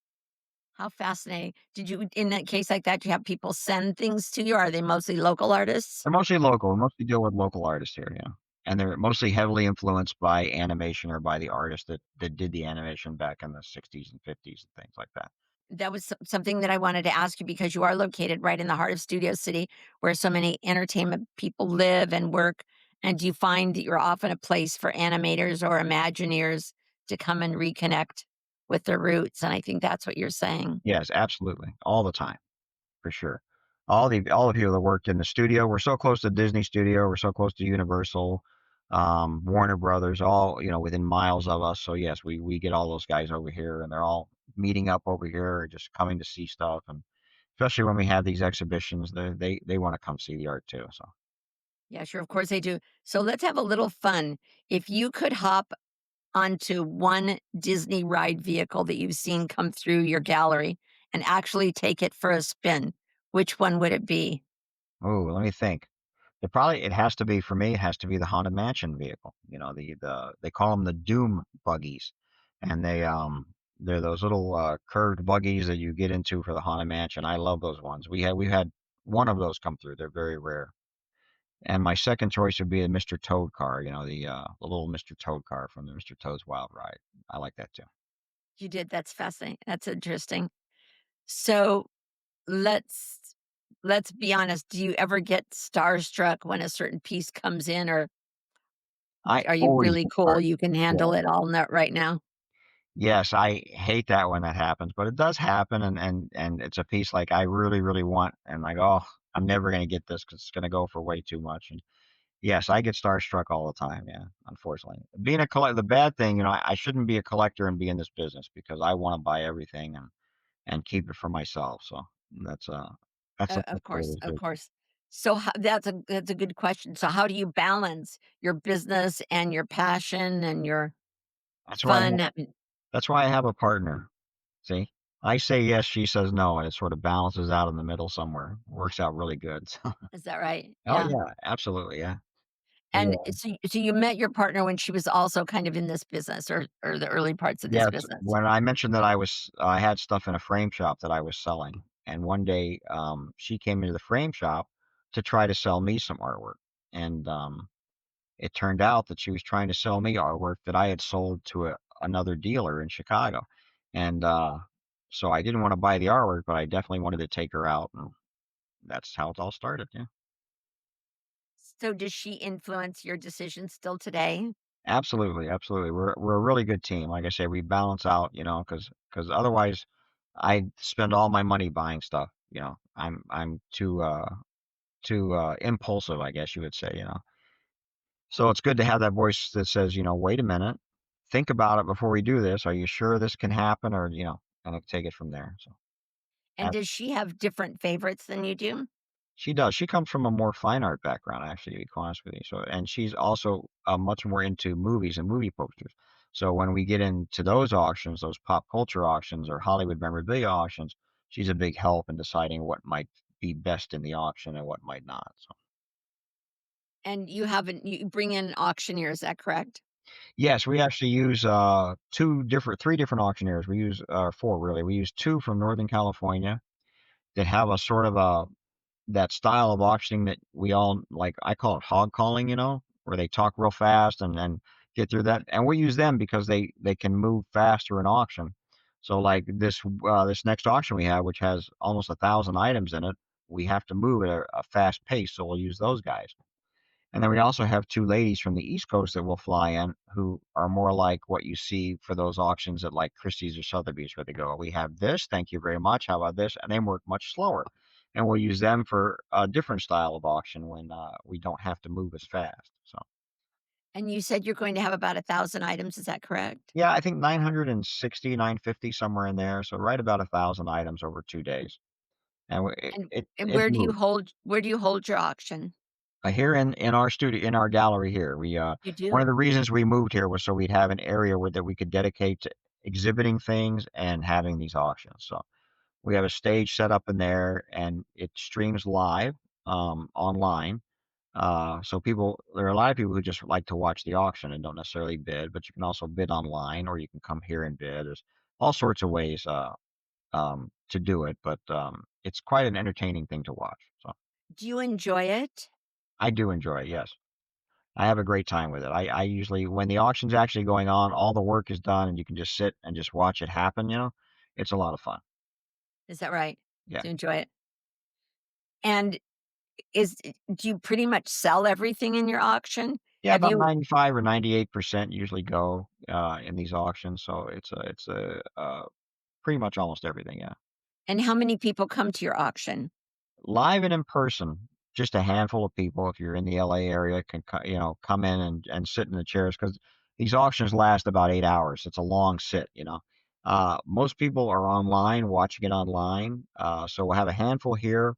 How fascinating. Did you, in that case like that, do you have people send things to you? Are they mostly local artists? They're mostly local. We mostly deal with local artists here, and they're mostly heavily influenced by animation or by the artist that did the animation back in the '60s and '50s and things like that. That was something that I wanted to ask you because you are located right in the heart of Studio City, where so many entertainment people live and work. And do you find that you're often a place for animators or Imagineers to come and reconnect with their roots? And I think that's what you're saying. Yes, absolutely, all the time, for sure. All the people that worked in the studio, we're so close to Disney Studio, we're so close to Universal, Warner Brothers, all, within miles of us. So yes, we get all those guys over here, and they're all meeting up over here or just coming to see stuff, and especially when we have these exhibitions, they wanna come see the art too, so. Yeah, sure. Of course they do. So let's have a little fun. If you could hop onto one Disney ride vehicle that you've seen come through your gallery and actually take it for a spin, which one would it be? Oh, let me think. It has to be for me, it has to be the Haunted Mansion vehicle. They call them the Doom buggies, and they're those little, curved buggies that you get into for the Haunted Mansion. I love those ones. We had one of those come through, they're very rare. And my second choice would be a Mr. Toad car, the little Mr. Toad car from the Mr. Toad's Wild Ride. I like that too. You did. That's fascinating. That's interesting. So let's let's be honest. Do you ever get starstruck when a certain piece comes in, or I are you always really get cool? started. You can Yeah. handle it all right now. Yes, I hate that when that happens, but it does happen, and it's a piece like I really, really want, and like, oh, I'm never gonna get this because it's gonna go for way too much. And yes, I get starstruck all the time. Yeah, unfortunately, being a collector, the bad thing, I shouldn't be a collector and be in this business because I want to buy everything and keep it for myself. So that's uh Of that's the way course, it of is. course. So that's a good question. So how do you balance your business and your passion and your That's why I fun? have, that's why I have a partner. See, I say yes, she says no, and it sort of balances out in the middle somewhere. Works out really good. Is that right? Oh, Yeah. yeah, absolutely, yeah. And Yeah. so you met your partner when she was also kind of in this business, or the early parts of this Yes, business. when I mentioned that I had stuff in a frame shop that I was selling, and one day, she came into the frame shop to try to sell me some artwork, and, it turned out that she was trying to sell me artwork that I had sold to another dealer in Chicago, and, so I didn't wanna buy the artwork, but I definitely wanted to take her out, and that's how it all started, yeah. So does she influence your decisions still today? Absolutely, absolutely. We're a really good team. Like I say, we balance out, because otherwise I spend all my money buying stuff. I'm too impulsive, I guess you would say. So it's good to have that voice that says, wait a minute, think about it before we do this. Are you sure this can happen? Or, kind of take it from there. So And does she have different favorites than you do? she does. She comes from a more fine art background, actually, to be quite honest with you. So, and she's also much more into movies and movie posters. So when we get into those auctions, those pop culture auctions or Hollywood memorabilia auctions, she's a big help in deciding what might be best in the auction and what might not. So, And you bring in an auctioneer, is that correct? yes, we actually use three different auctioneers. We use four really. We use two from Northern California that have a sort of a that style of auctioning that we all like. I call it hog calling, where they talk real fast and get through that. And we use them because they can move faster in auction. So like this next auction we have, which has almost 1,000 items in it, we have to move at a fast pace. So we'll use those guys. And then we also have two ladies from the East Coast that will fly in who are more like what you see for those auctions at like Christie's or Sotheby's, where they go, "We have this, thank you very much. How about this?" And they work much slower. And we'll use them for a different style of auction when we don't have to move as fast. So, And you said you're going to have about 1,000 items, is that correct? yeah, I think 960, 950, somewhere in there. So, right about 1,000 items over 2 days. And And it moves. where do you hold your auction? Here in our studio, in our gallery here, You one of do? the reasons we moved here was so we'd have an area where that we could dedicate to exhibiting things and having these auctions. So we have a stage set up in there, and it streams live online. So there are a lot of people who just like to watch the auction and don't necessarily bid, but you can also bid online, or you can come here and bid. There's all sorts of ways to do it, but it's quite an entertaining thing to watch. So Do you enjoy it? I do enjoy it. Yes. I have a great time with it. I usually when the auction's actually going on, all the work is done, and you can just sit and just watch it happen. It's a lot of fun. Is that right? Yeah. To enjoy it? And Do you pretty much sell everything in your auction? Yeah, Have about you 95 or 98% usually go, in these auctions, so pretty much almost everything, yeah. and how many people come to your auction? Live and in person, just a handful of people, if you're in the LA area, can come in and sit in the chairs because these auctions last about 8 hours. It's a long sit, you know? Most people are online, watching it online, so we'll have a handful here.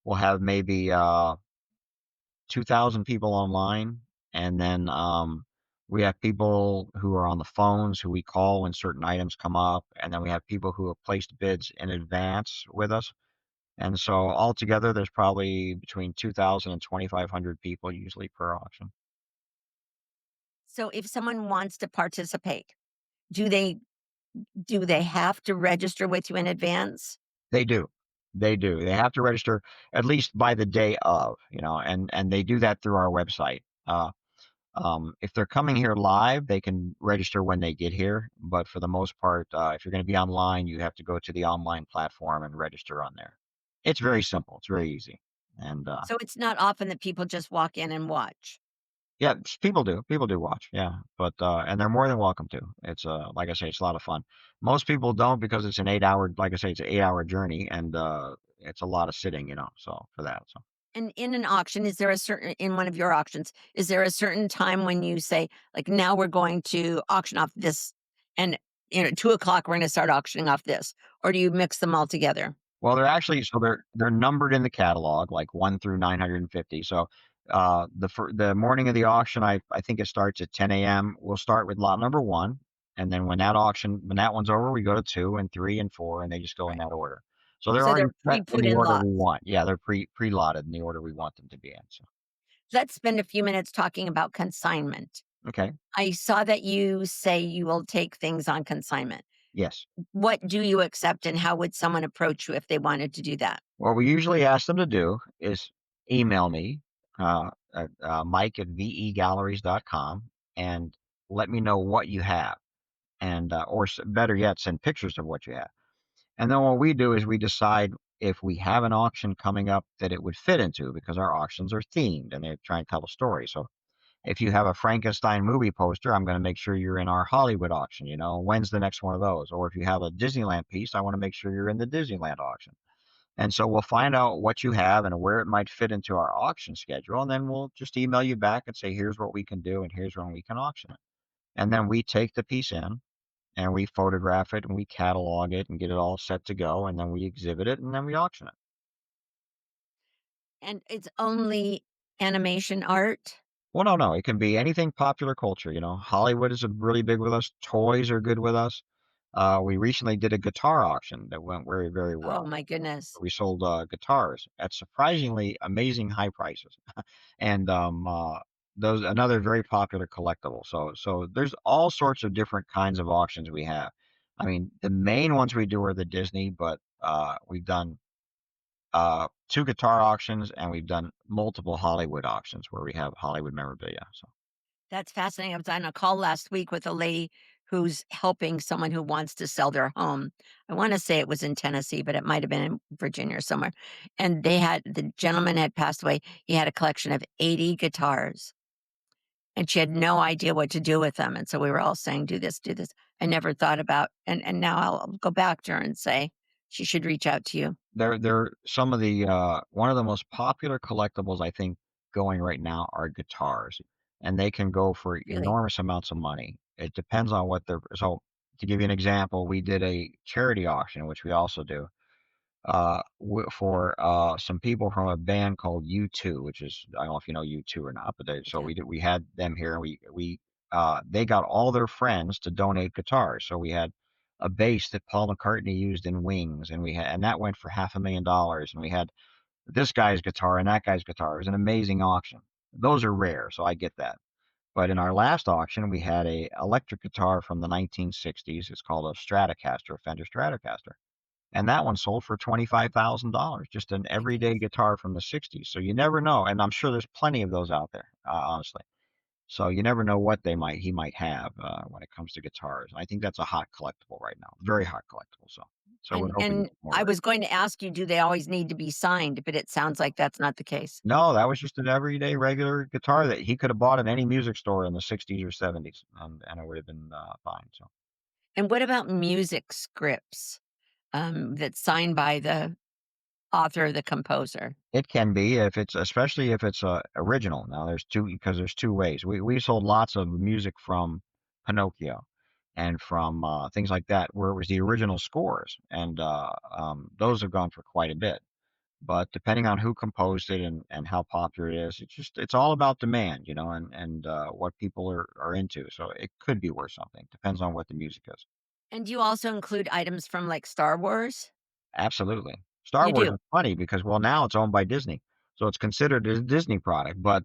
We'll have maybe, 2,000 people online, and then, we have people who are on the phones who we call when certain items come up, and then we have people who have placed bids in advance with us. And so altogether, there's probably between 2,000 and 2,500 people usually per auction. So if someone wants to participate, do they do they have to register with you in advance? They do. They do. They have to register at least by the day of, and they do that through our website. If they're coming here live, they can register when they get here. But for the most part, if you're going to be online, you have to go to the online platform and register on there. It's very simple. It's very easy. And So it's not often that people just walk in and watch. Yeah, people do. People do watch, yeah, but, and they're more than welcome to. It's, like I say, it's a lot of fun. Most people don't because it's an 8-hour like I say, it's an 8-hour journey, and, it's a lot of sitting, so for that, so. And in an auction, is there a certain in one of your auctions, is there a certain time when you say, like, now we're going to auction off this and 2 o'clock we're gonna start auctioning off this, or do you mix them all together? Well, they're numbered in the catalog, like 1 through 950, so, the morning of the auction, I think it starts at 10 AM. We'll start with lot number 1, and then when that one's over, we go to 2 and 3 and 4, and they just go in Right. that order. So they're So they're already set in pre-put the in order we lots. want. Yeah, they're pre-lotted in the order we want them to be in, so. Let's spend a few minutes talking about consignment. Okay. I saw that you say you will take things on consignment. Yes. What do you accept, and how would someone approach you if they wanted to do that? What we usually ask them to do is email me, at, Mike at vegalleries.com and let me know what you have. And, better yet, send pictures of what you have. And then what we do is we decide if we have an auction coming up that it would fit into because our auctions are themed and they're trying to tell a story. So if you have a Frankenstein movie poster, I'm going to make sure you're in our Hollywood auction. When's the next one of those? Or if you have a Disneyland piece, I want to make sure you're in the Disneyland auction. And so we'll find out what you have and where it might fit into our auction schedule, and then we'll just email you back and say, here's what we can do and here's when we can auction it. And then we take the piece in and we photograph it and we catalog it and get it all set to go, and then we exhibit it and then we auction it. And it's only animation art? Well, no, no, it can be anything popular culture. Hollywood is really big with us. Toys are good with us. We recently did a guitar auction that went very, very Oh well. my goodness. We sold guitars at surprisingly amazing high prices. And those another very popular collectible. So there's all sorts of different kinds of auctions we have. I mean, the main ones we do are the Disney, but we've done two guitar auctions and we've done multiple Hollywood auctions where we have Hollywood memorabilia. So That's fascinating. I was on a call last week with a lady who's helping someone who wants to sell their home. I wanna say it was in Tennessee, but it might have been in Virginia or somewhere. And the gentleman had passed away. He had a collection of 80 guitars, and she had no idea what to do with them, and so we were all saying, "Do this, do this." I never thought about and now I'll go back to her and say she should reach out to you. they're some of the one of the most popular collectibles I think going right now are guitars, and they can go for Really? enormous amounts of money. It depends on what they're so. To give you an example, we did a charity auction, which we also do, for some people from a band called U2, which is I don't know if you know U2 or not, but I so do. we had them here, and they got all their friends to donate guitars. So we had a bass that Paul McCartney used in Wings, and that went for $500,000, and we had this guy's guitar and that guy's guitar. It was an amazing auction. Those are rare, so I get that. But in our last auction, we had a electric guitar from the 1960s. It's called a Stratocaster, a Fender Stratocaster, and that one sold for $25,000, just an My everyday goodness. guitar from the '60s, so you never know, and I'm sure there's plenty of those out there, honestly. So you never know what he might have when it comes to guitars. I think that's a hot collectible right now, very hot collectible. So we're hoping to And get more I of it. was going to ask you, do they always need to be signed? But it sounds like that's not the case. No, that was just an everyday regular guitar that he could have bought at any music store in the '60s or '70s, and it would have been fine. So And what about music scripts, that's signed by the author or the composer? it can be if it's especially if it's original. Now there's two ways. We sold lots of music from Pinocchio and from things like that where it was the original scores, and those have gone for quite a bit. But depending on who composed it and how popular it is, it's all about demand, and what people are into. So it could be worth something. Depends on what the music is. And do you also include items from, like, Star Wars? Absolutely. Star You Wars do? is funny because, well, now it's owned by Disney, so it's considered a Disney product, but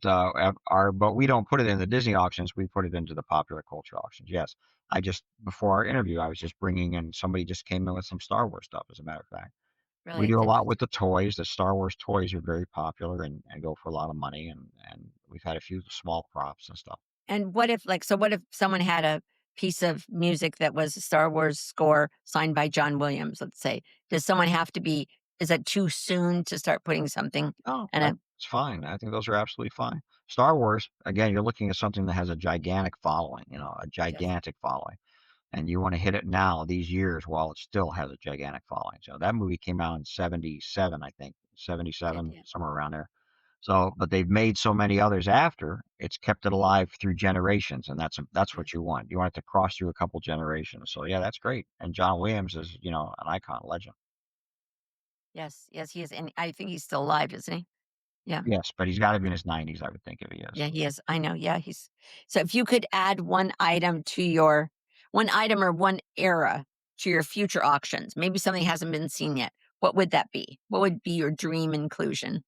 we don't put it in the Disney auctions, we put it into the popular culture auctions, yes. I just before our interview, I was just bringing in somebody just came in with some Star Wars stuff, as a matter of fact. We Really? do a Did lot with the toys, the Star Wars toys are very popular and go for a lot of money, and we've had a few small props and stuff. And what if, like, so what if someone had a piece of music that was a Star Wars score signed by John Williams, let's say? Does someone have to be is it too soon to start putting something Oh, and that's a fine. I think those are absolutely fine. Star Wars, again, you're looking at something that has a gigantic following, a yes, gigantic following, and you want to hit it now, these years, while it still has a gigantic following. So that movie came out in '77, I think, it did, 77, yeah, somewhere around there. So, but they've made so many others after, it's kept it alive through generations, and that's what yes, you want. You want it to cross through a couple generations. So yeah, that's great. And John Williams is, an icon, legend. yes, yes, he is, and I think he's still alive, isn't he? Yeah. Yes, but he's got to be in his 90s, I would think, if he is. Yeah, he is. I know, yeah, he's so if you could add one item or one era to your future auctions, maybe something hasn't been seen yet, what would that be? What would be your dream inclusion?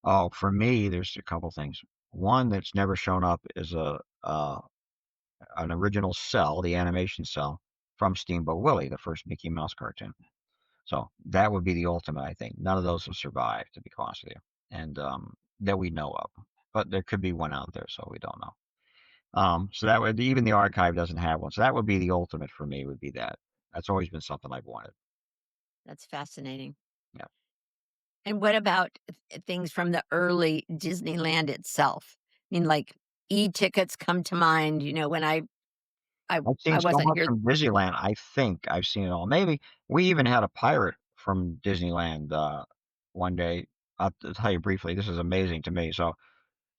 Oh, for me, there's a couple things. One that's never shown up is an original cell, the animation cell from Steamboat Willie, the first Mickey Mouse cartoon. So that would be the ultimate, I think. None of those have survived, to be honest with you, and that we know of. But there could be one out there, so we don't know. So that would even the archive doesn't have one. So that would be the ultimate for me. Would be that. That's always been something I've wanted. That's fascinating. Yeah. And what about things from the early Disneyland itself? I mean, like, e-tickets come to mind, when I I've seen I so wasn't much here. from Disneyland. I think I've seen it all. Maybe we even had a pirate from Disneyland one day. I'll tell you briefly. This is amazing to me. So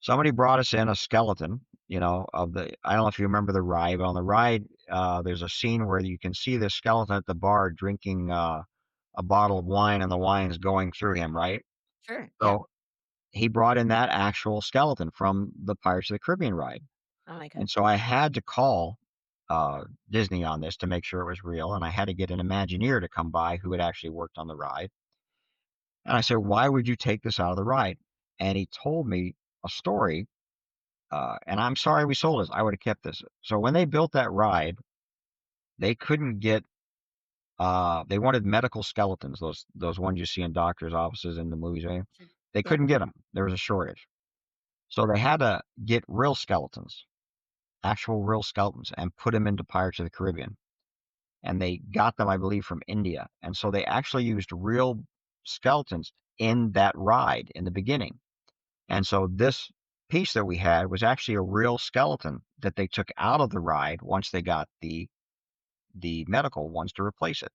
somebody brought us in a skeleton, of the. I don't know if you remember the ride, but on the ride, there's a scene where you can see the skeleton at the bar drinking a bottle of wine, and the wine's going through him, right? Sure, yeah. So he brought in that actual skeleton from the Pirates of the Caribbean ride. Oh my god. And so I had to call Disney on this to make sure it was real, and I had to get an Imagineer to come by who had actually worked on the ride. And I said, "Why would you take this out of the ride?" And he told me a story, and I'm sorry we sold this. I would have kept this. So when they built that ride, they couldn't get. They wanted medical skeletons, those ones you see in doctors' offices in the movies. Right? Sure. They Yeah. couldn't get them. There was a shortage, so they had to get real skeletons, actual real skeletons, and put them into Pirates of the Caribbean. And they got them, I believe, from India. And so they actually used real skeletons in that ride in the beginning. And so this piece that we had was actually a real skeleton that they took out of the ride once they got the medical ones to replace it,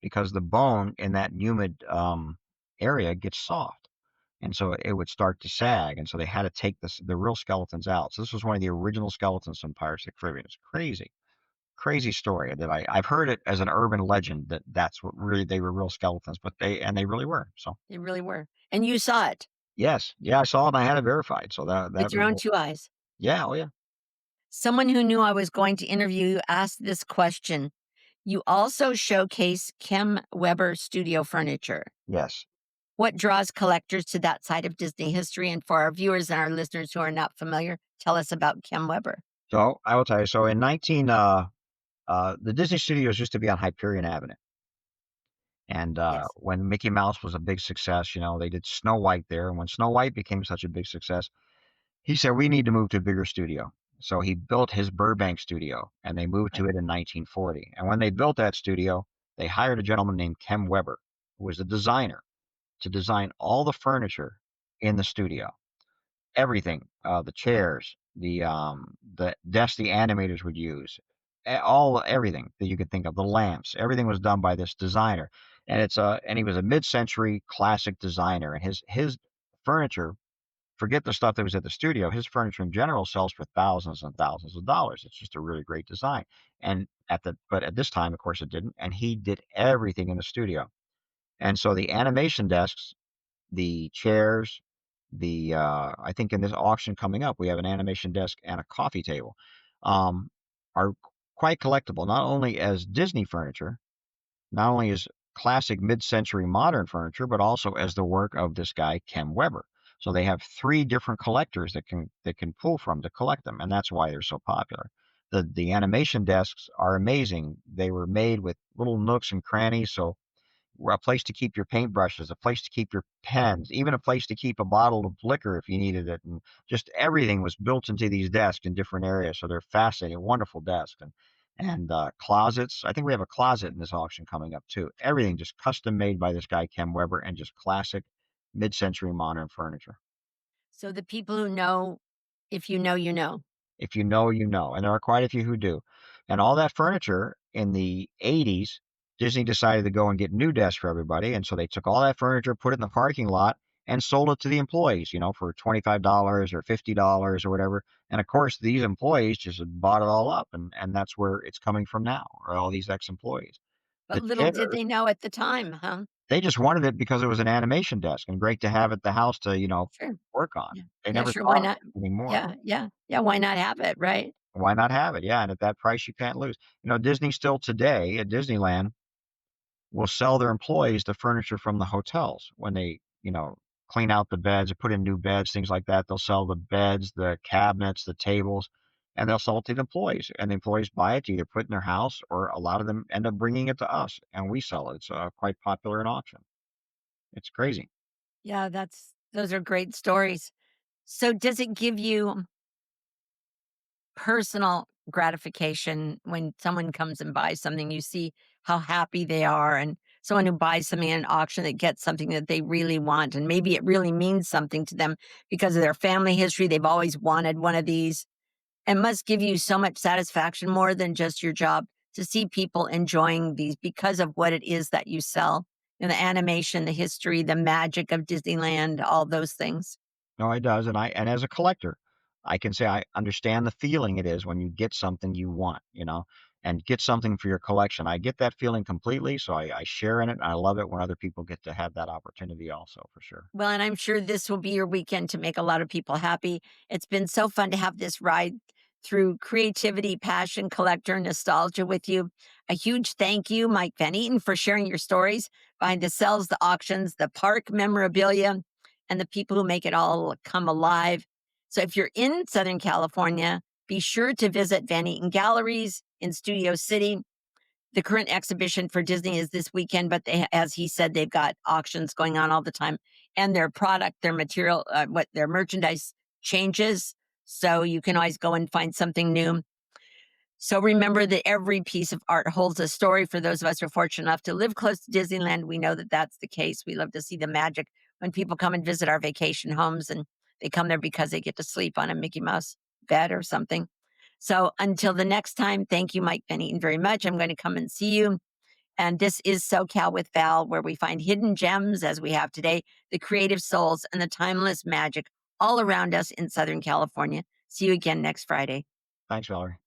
because the bone in that humid area gets soft. And so it would start to sag, and so they had to take the real skeletons out. So this was one of the original skeletons from Pirates of the Caribbean. It's crazy. Crazy story that I've heard it as an urban legend that that's what really they were real skeletons, but they really were. So They really were. And you saw it yes, yeah, I saw it and I had it verified. So that with your was own 2 eyes. yeah, oh yeah, Someone who knew I was going to interview you asked this question. You also showcase Kim Weber studio furniture. yes. What draws collectors to that side of Disney history? And for our viewers and our listeners who are not familiar, tell us about Kim Weber. So I will tell you. So in the Disney Studios used to be on Hyperion Avenue, and Yes. when Mickey Mouse was a big success, they did Snow White there, and when Snow White became such a big success, he said we need to move to a bigger studio. So he built his Burbank studio, and they moved to Right. it in 1940. And when they built that studio, they hired a gentleman named Kem Weber, who was a designer, to design all the furniture in the studio. Everything, the chairs, the desk the animators would use, all everything that you could think of, the lamps, everything was done by this designer. And he was a mid-century classic designer, and his furniture, forget the stuff that was at the studio, his furniture in general sells for thousands and thousands of dollars. It's just a really great design. But at this time, of course, it didn't, and he did everything in the studio. And so the animation desks, the chairs, I think in this auction coming up, we have an animation desk and a coffee table, um, are quite collectible, not only as Disney furniture, not only as classic mid-century modern furniture, but also as the work of this guy, Kem Weber. So they have 3 different collectors that can pull from to collect them, and that's why they're so popular. The animation desks are amazing. They were made with little nooks and crannies, so a place to keep your paintbrushes, a place to keep your pens, even a place to keep a bottle of liquor if you needed it, and just everything was built into these desks in different areas, so they're fascinating, wonderful desks, and closets. I think we have a closet in this auction coming up too. Everything just custom made by this guy, Kem Weber, and just classic mid-century modern furniture. So the people who know, if you know, you know. If you know, you know, and there are quite a few who do. And all that furniture in the '80s, Disney decided to go and get new desks for everybody, and so they took all that furniture, put it in the parking lot, and sold it to the employees, for $25 or $50 or whatever. And of course, these employees just bought it all up, and that's where it's coming from now, or all these ex-employees. But The little did chairs, they know at the time, huh? they just wanted it because it was an animation desk and great to have at the house to, Sure. work on. Yeah. They Yeah, never sure, why thought of not? anything more. Yeah, yeah, yeah, why not have it, right? Why not have it? Yeah, and at that price, you can't lose. Disney still today at Disneyland will sell their employees the furniture from the hotels when they, clean out the beds or put in new beds, things like that. They'll sell the beds, the cabinets, the tables, and they'll sell it to the employees. And the employees buy it to either put in their house, or a lot of them end up bringing it to us and we sell it. It's quite popular in auction. It's crazy. Yeah, those are great stories. So does it give you personal gratification when someone comes and buys something, you see how happy they are, and someone who buys something at an auction that gets something that they really want, and maybe it really means something to them because of their family history, they've always wanted one of these. It must give you so much satisfaction more than just your job to see people enjoying these because of what it is that you sell, and the animation, the history, the magic of Disneyland, all those things. No, it does, and as a collector, I can say I understand the feeling it is when you get something you want, and get something for your collection. I get that feeling completely, so I share in it, and I love it when other people get to have that opportunity also, for sure. Well, and I'm sure this will be your weekend to make a lot of people happy. It's been so fun to have this ride through creativity, passion, collector, nostalgia with you. A huge thank you, Mike Van Eaton, for sharing your stories behind the sales, the auctions, the park memorabilia, and the people who make it all come alive. So if you're in Southern California, be sure to visit Van Eaton Galleries in Studio City. The current exhibition for Disney is this weekend, but as he said, they've got auctions going on all the time, and their product, their material, what their merchandise changes. So you can always go and find something new. So remember that every piece of art holds a story. For those of us who are fortunate enough to live close to Disneyland, we know that that's the case. We love to see the magic when people come and visit our vacation homes, and they come there because they get to sleep on a Mickey Mouse bed or something. So until the next time, thank you, Mike Bennington, very much. I'm going to come and see you. And this is SoCal with Val, where we find hidden gems as we have today, the creative souls and the timeless magic all around us in Southern California. See you again next Friday. Thanks, Valerie.